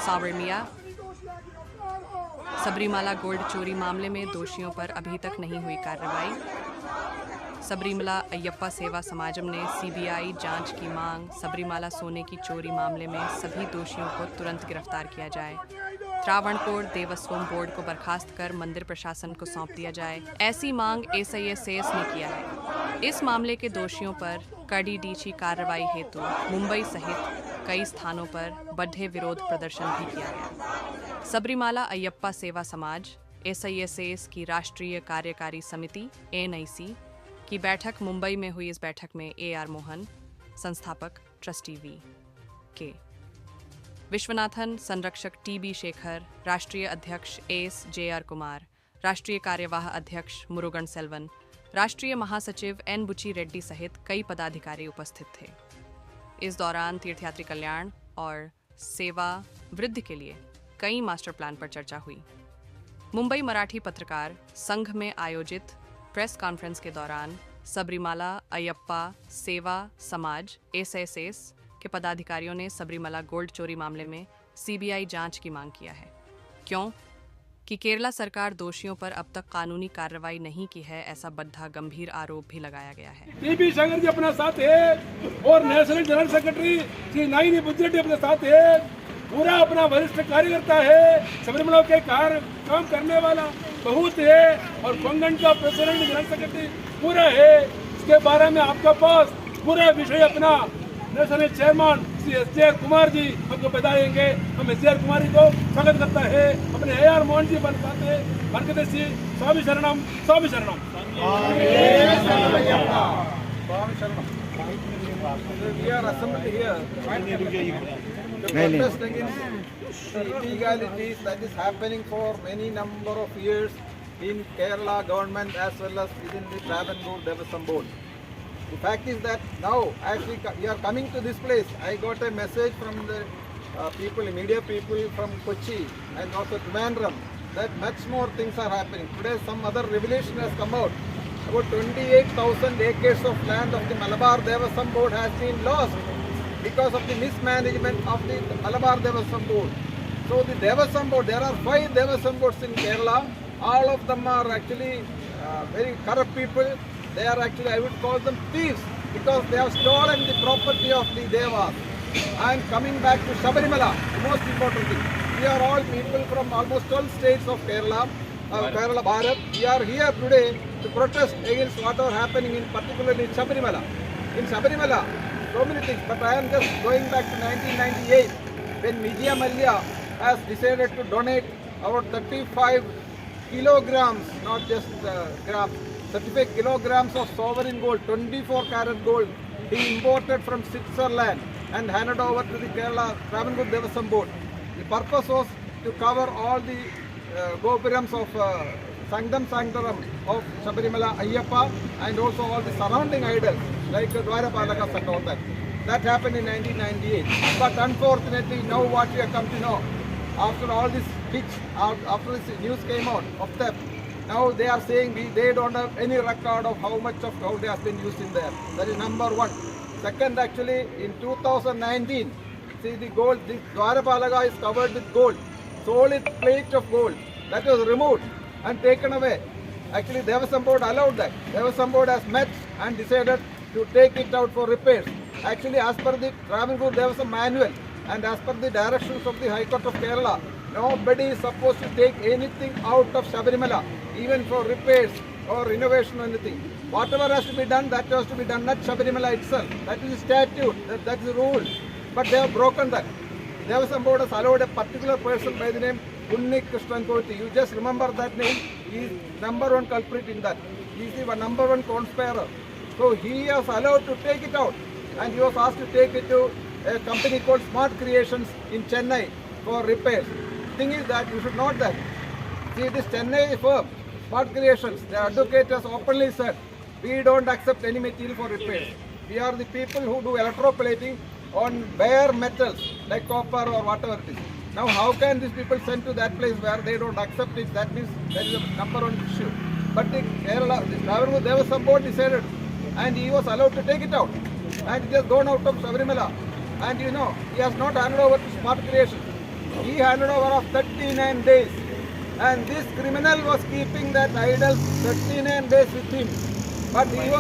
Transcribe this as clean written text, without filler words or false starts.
सावरमिया। Sabarimala gold चोरी मामले में दोषियों पर अभी तक नहीं हुई कार्रवाई। सबरीमला अयप्पा सेवा समाजम ने सीबीआई जांच की मांग। सबरीमाला सोने की चोरी मामले में सभी दोषियों को तुरंत गिरफ्तार किया जाए। त्रावणकोर देवस्थान बोर्ड को बर्खास्त कर मंदिर प्रशासन को सौंप दिया जाए, ऐसी मांग एसआईएसएस ने किया है। इस मामले के दोषियों पर कड़ी डीची कार्रवाई हेतु मुंबई सहित कई स्थानों पर बढ़े विरोध प्रदर्शन भी किया गया। सबरीमाला अयप्पा सेवा समाज एसआईएसएस की राष्ट्रीय कार्यकारी समिति एनआईसी की बैठक मुंबई में हुई। इस बैठक में एआर मोहन, संस्थापक ट्रस्टी वी के विश्वनाथन, संरक्षक टीबी शेखर, राष्ट्रीय अध्यक्ष एस जेआर कुमार, राष्ट्रीय कार्यवाह अध्यक्ष मुरुगन सेल्वन, राष्ट्रीय महासचिव एन बुची रेड्डी सहित कई पदाधिकारी उपस्थित थे। इस दौरान तीर्थयात्री कल्याण और सेवा वृद्धि के लिए कई मास्टर प्लान पर चर्चा हुई। मुंबई मराठी पत्रकार संघ में आयोजित प्रेस कॉन्फ्रेंस के दौरान सबरीमाला अयप्पा सेवा समाज एसएसएस के पदाधिकारियों ने सबरीमाला गोल्ड चोरी मामले में सीबीआई जांच की मांग किया है। क्यों? कि केरला सरकार दोषियों पर अब तक कानूनी कार्रवाई नहीं की है, ऐसा बद्धा गंभीर आरोप भी लगाया गया है। टीबी शेखर जी अपना साथ है और national general secretary Shri Naini Bujreddy अपने साथ है। पूरा अपना वरिष्ठ कार्यकर्ता है, सबरीमला के काम करने वाला बहुत है और कोंगन का प्रेसिडेंट जनरल सेक्रेटरी पूरा है। इसके बारे में आपका पास पूरा विषय अपना national chairman Shri S Kumar ji हमको बताएंगे। हम एस कुमार जी को स्वागत करता है। अपने एआर मोहन जी बनते हैं बनकते श्री स्वामी शरणम स्वामी शरणम स्वामी शरणम। We are assembled here to protest against the illegalities that is happening for many number of years in Kerala government as well as within the Travancore Deवस्थान Board. The fact is that now as we are coming to this place, I got a message from the people, media people from Kochi and also Trivandrum that much more things are happening. Today some other revelation has come out. About 28,000 acres of land of the Malabar Deवस्थान Board has been lost because of the mismanagement of the Malabar Deवस्थान Board. So the Deवस्थान Board, there are 5 Deवस्थान Boards in Kerala. All of them are actually very corrupt people. They are actually, I would call them thieves because they have stolen the property of the Devas. I am coming back to Sabarimala, the most important thing. We are all people from almost 12 states of Kerala, Kerala Bharat. We are here today to protest against what are happening in particularly Sabarimala. In Sabarimala, so many things, but I am just going back to 1998 when Vijaya Mallya has decided to donate about 35 kilograms, not just grams, 35 kilograms of sovereign gold, 24 karat gold, he imported from Switzerland and handed over to the Kerala Travancore Deवस्थान Board. The purpose was to cover all the gopurams of Sankram of Sabarimala Ayyappa and also all the surrounding idols like Dwarapalakas and all that. That happened in 1998. But unfortunately now what we have come to know, after all this after this news came out of theft, now they are saying they don't have any record of how much of gold has been used in there. That is number one. Second, actually in 2019, see the gold, the Dwarapalaga is covered with gold, solid plate of gold that was removed and taken away. Actually Deवस्थान Board allowed that. Deवस्थान Board has met and decided to take it out for repairs. Actually as per the Travancore Deवस्थान manual and as per the directions of the High Court of Kerala, nobody is supposed to take anything out of Sabarimala, even for repairs or renovation or anything. Whatever has to be done, that has to be done at Sabarimala itself. That is the statute, that is the rule. But they have broken that. Deवस्थान Board has allowed a particular person by the name Unnik Krishnan Koti. You just remember that name. He is number one culprit in that. He is the number one conspirator. So he was allowed to take it out. And he was asked to take it to a company called Smart Creations in Chennai for repairs. Thing is that you should note that. See, this Chennai firm, Smart Creations, the advocate has openly said, we don't accept any material for repairs. We are the people who do electroplating on bare metals like copper or whatever it is. Now how can these people send to that place where they don't accept it? That means that is the number one issue. But the Travancore Deवस्थान Board decided and he was allowed to take it out. And it has gone out of Sabarimala. And you know, he has not handed over to Smart Creations. he handed over of 39 days. And this criminal was keeping that idol 39 days with him. But he was